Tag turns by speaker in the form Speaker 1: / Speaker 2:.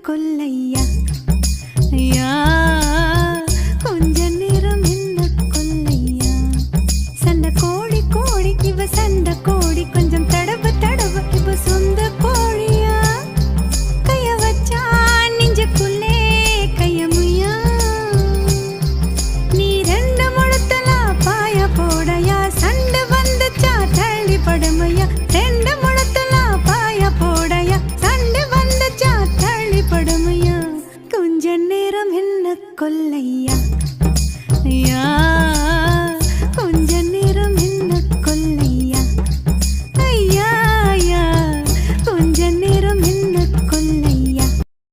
Speaker 1: கொல்லையா ஐயா கொஞ்ச நேரம் என்ன கொல்லையா சண்டை கோழி கோழி இவ சண்டை கோழி கொஞ்சம் தடவு தடவு இவ சொந்த கோழியா கைய வச்சா நெஞ்சுக்குள்ளே கையமுயா நீ ரெண்டு முழத்தலா பாய போடையா சண்டை வந்துச்சா தள்ளி படுமையா ரெண்டு முழத்தலா பாய போடையா சண்டை வந்துச்சா தள்ளி படுமையா கொஞ்ச நேரம் என்ன கொல்லையா